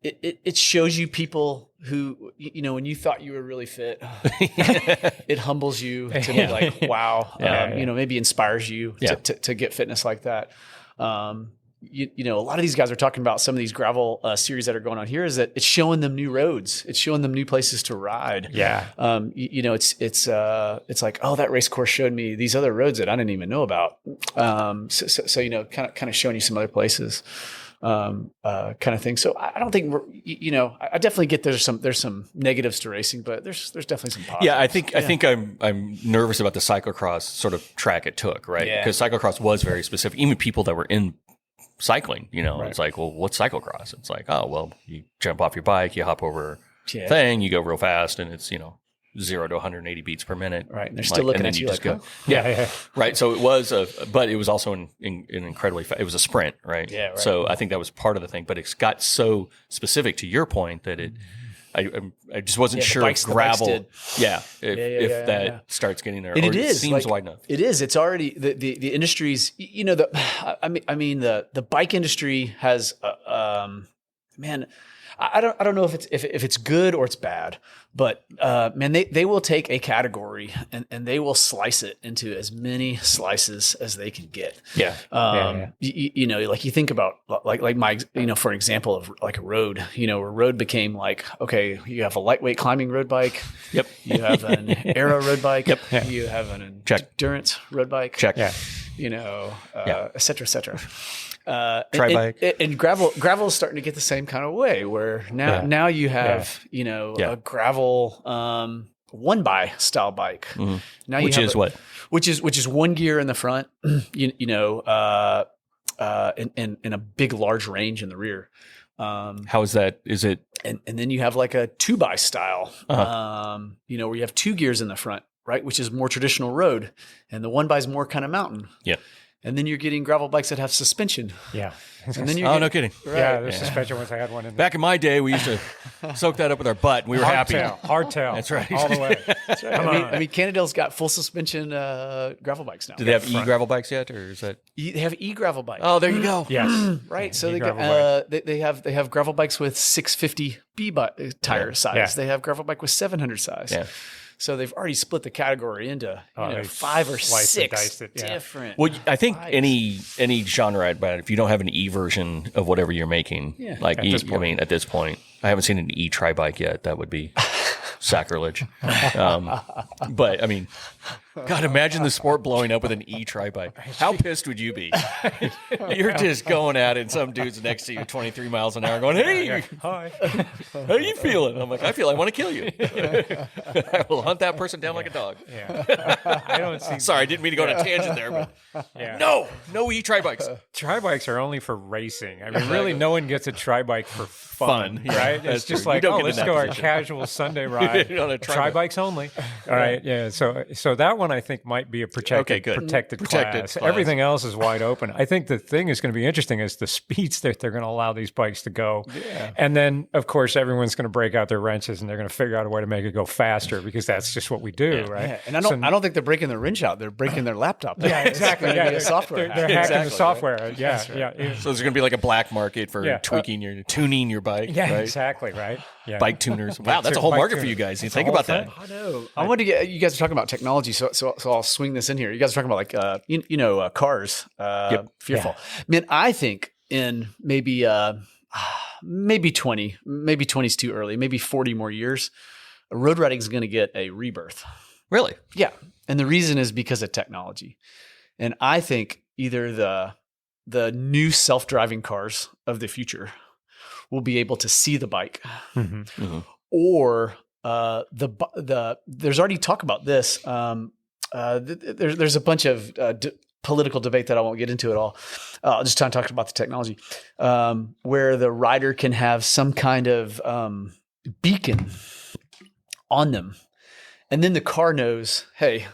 It shows you people who, when you thought you were really fit, it humbles you to be like, wow, maybe inspires you to get fitness like that. A lot of these guys are talking about some of these gravel series that are going on here, is that it's showing them new roads. It's showing them new places to ride. Yeah. It's like, oh, that race course showed me these other roads that I didn't even know about. So kind of showing you some other places, kind of thing. So I don't think I definitely get there's some negatives to racing, but there's definitely some positives. Yeah, I think I'm nervous about the cyclocross sort of track it took, right? Yeah. Because cyclocross was very specific. Even people that were in cycling, Right. It's like, well, what's cyclocross? It's like, oh, well, you jump off your bike, you hop over Yeah. thing, you go real fast, and it's 0 to 180 beats per minute. Right. And they're still looking at you like, go. huh? Yeah. Right. So it was but it was also an incredibly it was a sprint, right? Yeah, right. So I think that was part of the thing, but it's got so specific to your point that I just wasn't sure if gravel, if that starts getting there, And or it is seems like, wide enough. It is. It's already the industry's. The bike industry has. Man, I don't know if it's good or it's bad, but man, they will take a category and they will slice it into as many slices as they can get. Yeah. Like you think about like my, for an example of like a road, where road became like, okay, you have a lightweight climbing road bike. Yep. You have an aero road bike. Yep. Yeah. You have an Check. endurance road bike. Check. Yeah. Et cetera, et cetera. Tri-bike. And gravel is starting to get the same kind of way, where now you have a gravel 1x style bike. Mm-hmm. Now you which is one gear in the front, and a big large range in the rear. How is that? Is it? And then you have like a 2x style, where you have two gears in the front, right, which is more traditional road, and the 1x is more kind of mountain. Yeah. And then you're getting gravel bikes that have suspension. Yeah. And then no kidding. Right. Yeah, there's suspension once I had one in there. Back in my day, we used to soak that up with our butt, and we were happy. Hardtail. That's right. All the way. That's right. I mean, Cannondale's got full suspension gravel bikes now. Do they have e-gravel bikes yet, or is that? They have e-gravel bikes. Oh, there you go. Yes. Right. So e-gravel they have gravel bikes with 650B tire size. Yeah. They have gravel bike with 700 size. Yeah. So they've already split the category into they 5 or sliced and 6 diced it, yeah. different. Well, I think bikes. any genre, but if you don't have an e version of whatever you're making, like At this point. at this point, I haven't seen an e tri bike yet. That would be sacrilege. But I mean, God, imagine the sport blowing up with an e tri bike. How pissed would you be? You're just going at it, and some dude's next to you, 23 miles an hour, going, "Hey, Hi. how you feeling?" I'm like, "I feel I want to kill you. I will hunt that person down like a dog." Yeah. I don't see. Sorry, I didn't mean to go on a tangent there, but Yeah. no e tri bikes. Tri-bikes are only for racing. I mean, really, no one gets a tri-bike for fun, yeah, right? that's It's just true. You like, don't oh, get in let's that go our position. casual Sunday ride. On a tri-bike. Tri-bikes only. All right, yeah. So that one I think might be a protected Protected class. class. Everything else is wide open. I think the thing is going to be interesting is the speeds that they're going to allow these bikes to go. Yeah. And then, of course, everyone's going to break out their wrenches and they're going to figure out a way to make it go faster because that's just what we do, right? Yeah. And I don't think they're breaking their wrench out. They're breaking their laptop. Yeah, exactly. It's gonna be Yeah, a software. They're hack. hacking the Exactly, software. Yeah, yeah. So there's going to be like a black market for Yeah. tuning your bike. Yeah, right? exactly, right? Yeah. Bike tuners. Wow, that's a whole Bike market for tuners. you guys. You That's think a whole about that. thing. I know. I wanted to get you guys are talking about technology, so I'll swing this in here. You guys are talking about like cars. Yep. Fearful. Man, I think in maybe I maybe 20. Maybe 20 is too early. Maybe 40 more years. Road riding is going to get a rebirth. Really? Yeah. And the reason is because of technology. And I think either the new self-driving cars of the future will be able to see the bike, or there's already talk about this. There's a bunch of political debate that I won't get into at all. I'll just talk about the technology, where the rider can have some kind of beacon on them, and then the car knows, hey,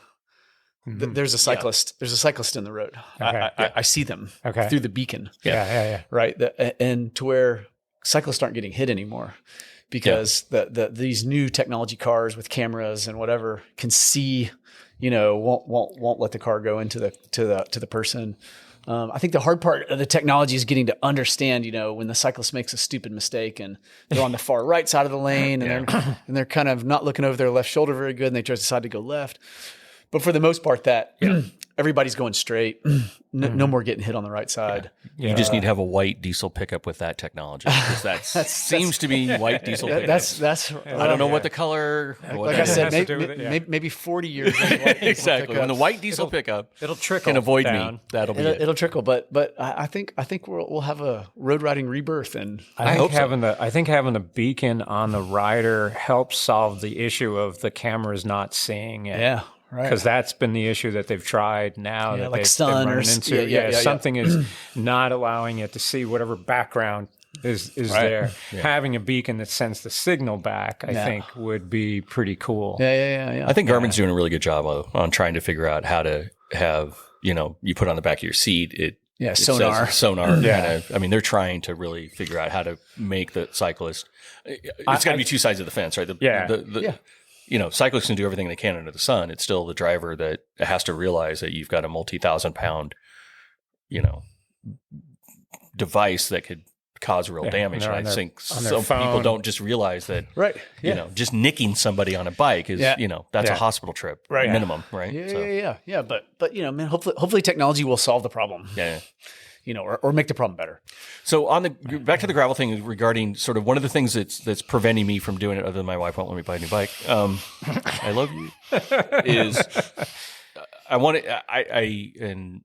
there's a cyclist. There's a cyclist in the road. Okay. I see them through the beacon. Yeah. Right. And to where cyclists aren't getting hit anymore, because these new technology cars with cameras and whatever can see, won't let the car go into the person. I think the hard part of the technology is getting to understand, when the cyclist makes a stupid mistake and they're on the far right side of the lane and they're kind of not looking over their left shoulder very good, and they just decide to go left. But for the most part, everybody's going straight. No more getting hit on the right side. You just need to have a white diesel pickup with that technology, because that seems to be white diesel pickup. That's I don't know what the color. Like I said, maybe 40 years. Exactly. When the white diesel pickup it'll trickle can avoid down. me, that'll be it. It'll trickle. But I think we'll have a road riding rebirth. And I hope think having the beacon on the rider helps solve the issue of the cameras not seeing it. Yeah. Right. Because that's been the issue that they've tried now that like they've sun run or into. Something is not allowing it to see whatever background is there. Yeah. Having a beacon that sends the signal back, I think, would be pretty cool. Yeah. I think Garmin's doing a really good job on trying to figure out how to have, you put on the back of your seat, it sonar. Kind of, they're trying to really figure out how to make the cyclist. It's got to be two sides of the fence, right? Cyclists can do everything they can under the sun. It's still the driver that has to realize that you've got a multi-thousand-pound, device that could cause real damage. And I think some people don't just realize that, just nicking somebody on a bike is, that's a hospital trip minimum, right? Yeah. But man, hopefully technology will solve the problem. Yeah. Or make the problem better. So back to the gravel thing regarding sort of one of the things that's preventing me from doing it, other than my wife won't let me buy a new bike. I love you. Is I want to, and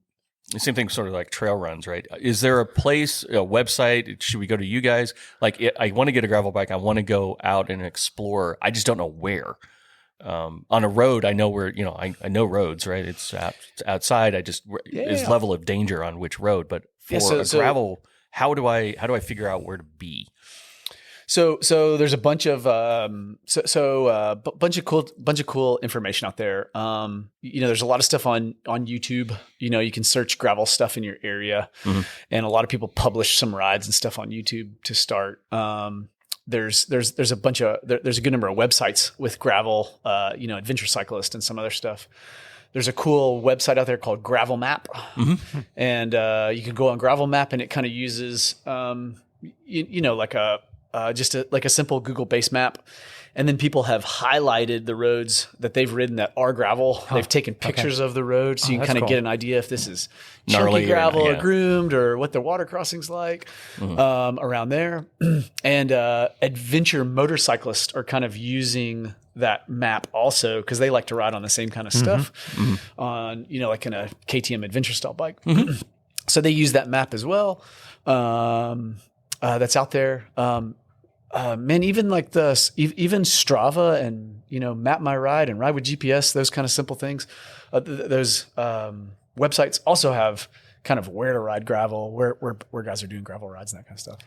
the same thing sort of like trail runs, right? Is there a place, a website? Should we go to you guys? Like I want to get a gravel bike. I want to go out and explore. I just don't know where. On a road, I know where, I know roads, right? It's outside. I just is level of danger on which road, but for gravel, how do I figure out where to be? So there's a bunch of bunch of cool information out there. There's a lot of stuff on YouTube. You can search gravel stuff in your area, and a lot of people publish some rides and stuff on YouTube to start. There's a bunch of there's a good number of websites with gravel, adventure cyclist and some other stuff. There's a cool website out there called Gravel Map, and you can go on Gravel Map, and it kind of uses like a simple Google base map. And then people have highlighted the roads that they've ridden that are gravel. They've taken pictures of the road, so you can kind of get an idea if this is chunky gravel or groomed, or what the water crossing's like around there. And adventure motorcyclists are kind of using that map also, because they like to ride on the same kind of stuff on, like in a KTM adventure style bike. So they use that map as well. That's out there. Man, even like even Strava and, Map My Ride and Ride with GPS, those kind of simple things. Those websites also have kind of where to ride gravel, where guys are doing gravel rides and that kind of stuff.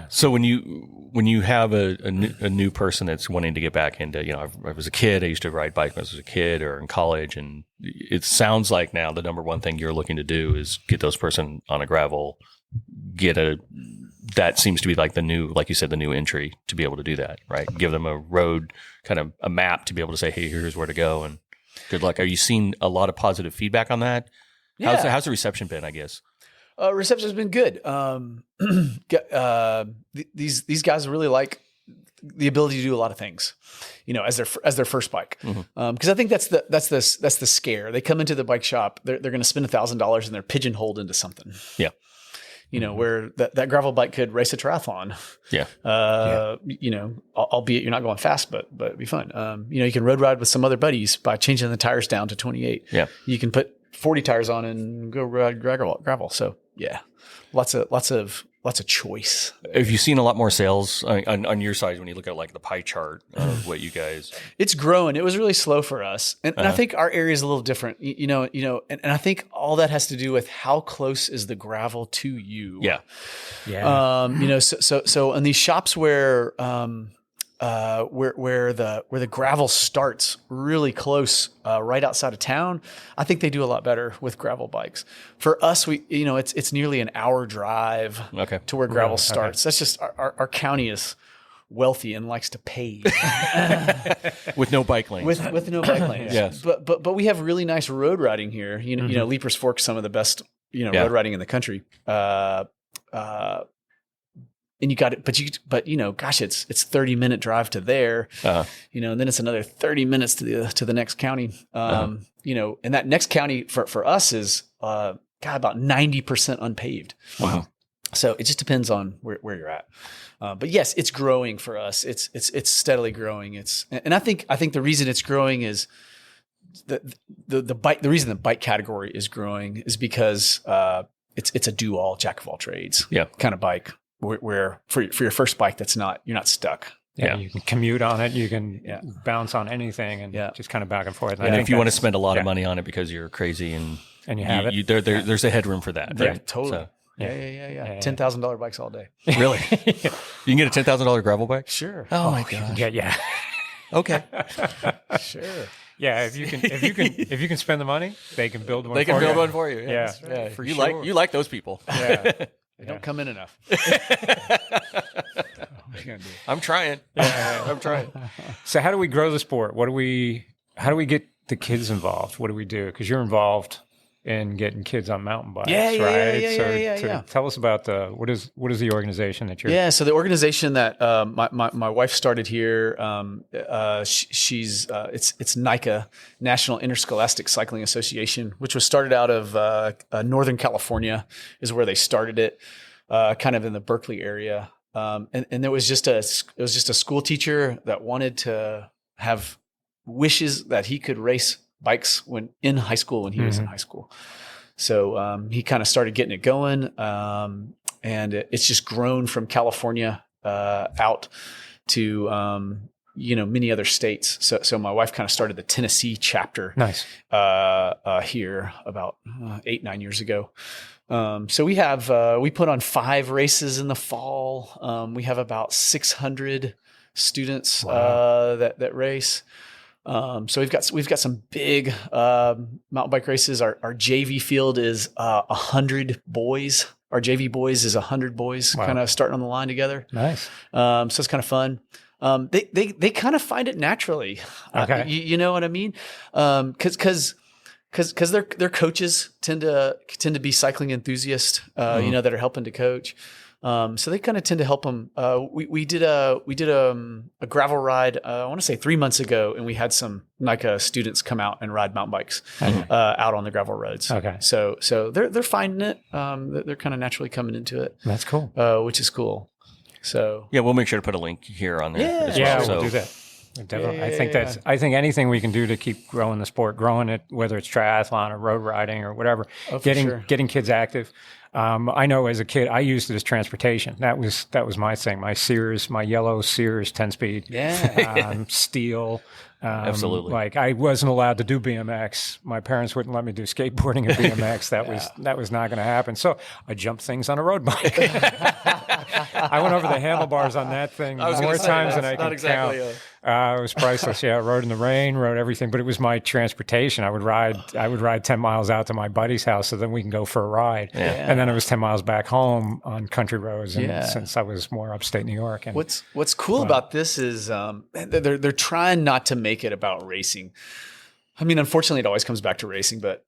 So when you have a new person that's wanting to get back into, I was a kid, I used to ride bike when I was a kid or in college, and it sounds like now the number one thing you're looking to do is get those person on a gravel, that seems to be like the new, like you said, the new entry to be able to do that, right? Give them a road, kind of a map to be able to say, hey, here's where to go, and good luck. Are you seeing a lot of positive feedback on that? Yeah. How's the reception been, I guess? Reception's been good. These guys really like the ability to do a lot of things, as their first bike. Because I think that's the scare. They come into the bike shop, they're going to spend $1,000 and they're pigeonholed into something. Yeah. you know, where that gravel bike could race a triathlon. Yeah. You know, albeit you're not going fast, but it'd be fun. You know, you can road ride with some other buddies by changing the tires down to 28. Yeah. You can put 40 tires on and go ride gravel. So yeah, lots of choice. Have you seen a lot more sales on your side when you look at like the pie chart of what you guys? It's growing. It was really slow for us, and I think our area is a little different. You know, and I think all that has to do with how close is the gravel to you. Yeah. You know, so in these shops where the gravel starts really close, right outside of town, I think they do a lot better with gravel bikes. For us, it's nearly an hour drive to where gravel starts. That's just our county is wealthy and likes to pave with no bike lanes. With no bike lanes. Yes. But we have really nice road riding here. You know, Leapers Fork's some of the best, road riding in the country. And you got it, but you know, gosh, it's 30-minute drive to there, you know, and then it's another 30 minutes to the next county. You know, and that next county for us is, about 90% unpaved. Wow. So it just depends on where you're at. But yes, it's growing for us. It's steadily growing. And I think the reason it's growing is the bike. The reason the bike category is growing is because, it's a do-all, jack of all trades kind of bike. Where for your first bike, you're not stuck. Yeah, you can commute on it. You can bounce on anything and just kind of back and forth. And if you want to spend a lot of money on it because you're crazy and you have it, there's a headroom for that. Yeah, Right? totally. So, yeah. $10,000 bikes all day. Really? You can get a $10,000 gravel bike? Sure. Oh my gosh. Yeah. Okay. Sure. Yeah, if you can spend the money, they can build one. They can for build you. one for you. Yeah, Yeah. for You sure. like those people. Yeah. They don't come in enough. I'm trying. I'm trying. So how do we grow the sport? How do we get the kids involved? What do we do? Because you're involved in getting kids on mountain bikes, right? So tell us about what is the organization that you're? Yeah, so the organization that my wife started here, it's NICA, National Interscholastic Cycling Association, which was started out of Northern California, is where they started it, kind of in the Berkeley area, and there was just a school teacher that wanted to have wishes that he could race bikes when in high school when he was in high school. So he kind of started getting it going, and it's just grown from California out to many other states. So my wife kind of started the Tennessee chapter. Nice. Here about 8-9 years ago. So we put on 5 races in the fall. We have about 600 students that race. So we've got some big mountain bike races. Our JV field is 100 boys. Our JV boys is 100 boys kind of starting on the line together. Nice. So it's kind of fun. They kind of find it naturally. Okay. You know what I mean? Because their coaches tend to be cycling enthusiasts, that are helping to coach. So they kind of tend to help them. We did a gravel ride, I want to say 3 months ago, and we had some NICA students come out and ride mountain bikes out on the gravel roads. Okay. So they're finding it. They're kind of naturally coming into it. That's cool. Which is cool. So yeah, we'll make sure to put a link here on there. Yeah, as well. we'll do that. Definitely. Yeah, I think anything we can do to keep growing the sport, growing it, whether it's triathlon or road riding or whatever, getting kids active. I know as a kid, I used it as transportation. That was my thing. My yellow Sears 10-speed, steel. Absolutely. Like I wasn't allowed to do BMX. My parents wouldn't let me do skateboarding or BMX. That was not going to happen. So I jumped things on a road bike. I went over the handlebars on that thing more times than I can count. It was priceless. Yeah, I rode in the rain, rode everything, but it was my transportation. I would ride 10 miles out to my buddy's house so then we can go for a ride. Yeah. And then it was 10 miles back home on country roads. And since I was more upstate New York. And what's cool about this is they're trying not to make it about racing. I mean, unfortunately, it always comes back to racing, but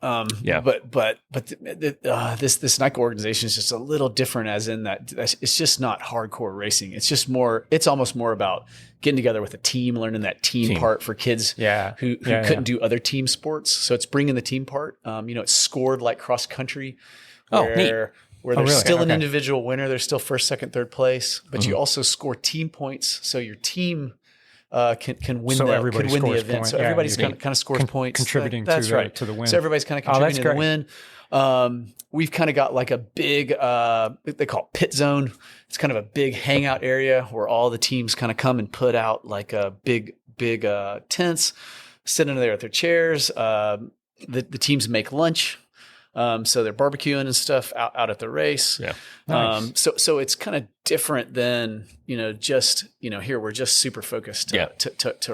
this Nike organization is just a little different, as in that it's just not hardcore racing. It's almost more about getting together with a team, learning that team part for kids who couldn't do other team sports. So it's bringing the team part. It's scored like cross country. Neat. where there's really? still an Okay. individual winner. There's still first, second, third place, but you also score team points. So your team can win So the everybody could win the scores event. points. So Yeah, everybody's you kind of scores points. contributing That's to right. to the win. So everybody's kind of Oh, that's contributing to the win. We've kind of got like a big, they call it pit zone. It's kind of a big hangout area where all the teams kind of come and put out like a big tents, sit under there at their chairs. The teams make lunch. So they're barbecuing and stuff out at the race. Yeah. Nice. So it's kind of different than, just, here we're just super focused to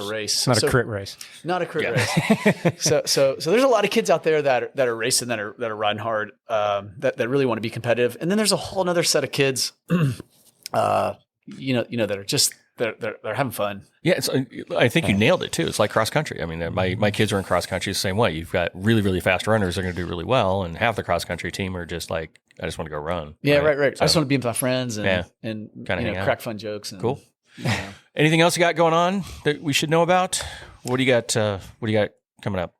race. It's not a crit race. Not a crit race. So there's a lot of kids out there that are racing, that are riding hard, that really want to be competitive. And then there's a whole nother set of kids, that are just, they're having fun. Yeah, I think you nailed it too. It's like cross country. I mean, my kids are in cross country the same way. You've got really, really fast runners that are going to do really well, and half the cross country team are just like, I just want to go run. Yeah, right. So, I just want to be with my friends and hang out. crack fun jokes. And, Cool. Anything else you got going on that we should know about? What do you got? What do you got coming up?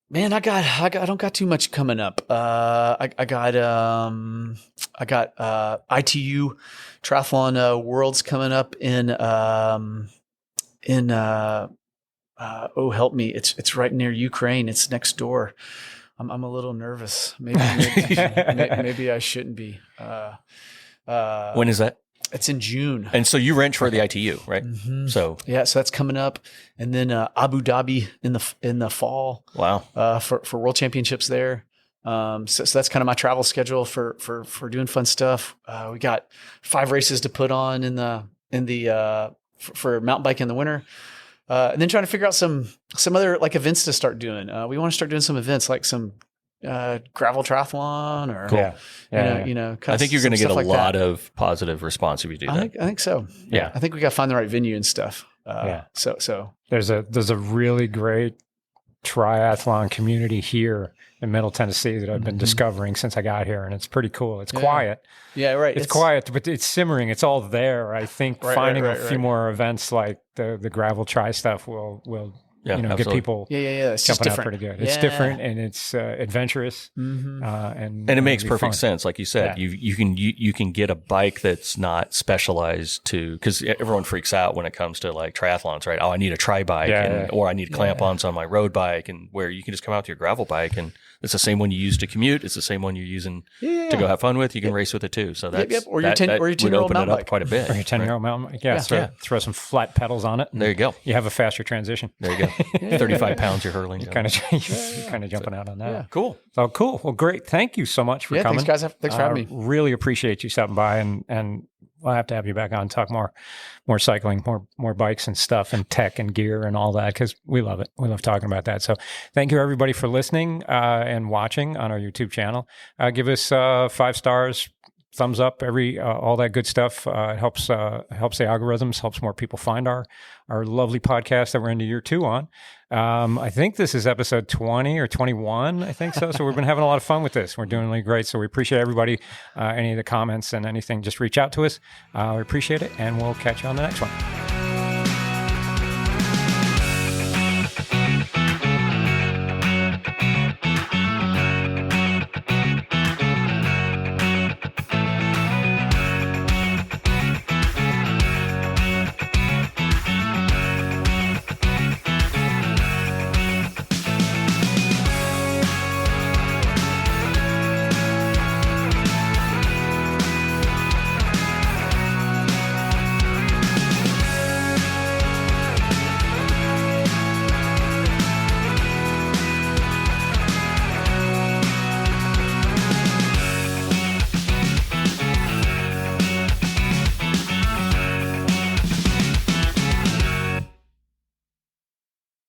Man, I don't got too much coming up. I got ITU Triathlon Worlds coming up in help me. It's right near Ukraine. It's next door. I'm a little nervous. Maybe I shouldn't be. When is that? It's in June. And so you wrench for the ITU, right? Mm-hmm. So that's coming up, and then Abu Dhabi in the fall. Wow. For World Championships there. So that's kind of my travel schedule for doing fun stuff. We got 5 races to put on for mountain bike in the winter. And then trying to figure out some other like events to start doing. We want to start doing some events like some gravel triathlon or kind I think you're going to get a like lot that. of positive response if you do that. I think so. Yeah. I think we got to find the right venue and stuff. So There's a really great triathlon community here in Middle Tennessee that I've been discovering since I got here, and it's pretty cool. It's quiet. Yeah, right. It's quiet, but it's simmering. It's all there. I think finding a few more events like the gravel tri stuff will get absolutely. people It's just jumping out different. pretty good. It's different and it's adventurous, and it makes perfect fun. sense. Like you said, you can get a bike that's not specialized to, because everyone freaks out when it comes to like triathlons, right? Oh, I need a tri bike, or I need clamp-ons on my road bike, and where you can just come out with your gravel bike, and it's the same one you use to commute. It's the same one you're using to go have fun with. You can race with it too. So that's Or your 10-year-old would open it mountain up bike. quite a bit. Or your 10-year-old mountain bike. Throw some flat pedals on it. There you go. You have a faster transition. There you go. 35 pounds you're hurling. You're kind of jumping out on that. Yeah. Cool. So cool. Well, great. Thank you so much for coming. Thanks, guys. Thanks for having me. Really appreciate you stopping by, and we'll have to have you back on and talk more cycling, more bikes and stuff and tech and gear and all that, because we love it. We love talking about that. So thank you everybody for listening and watching on our YouTube channel. Give us 5 stars, thumbs up, all that good stuff. It helps the algorithms, helps more people find our lovely podcast that we're into year 2 on. I think this is episode 20 or 21. I think so. So we've been having a lot of fun with this. We're doing really great. So we appreciate everybody. Any of the comments and anything, just reach out to us. We appreciate it, and we'll catch you on the next one.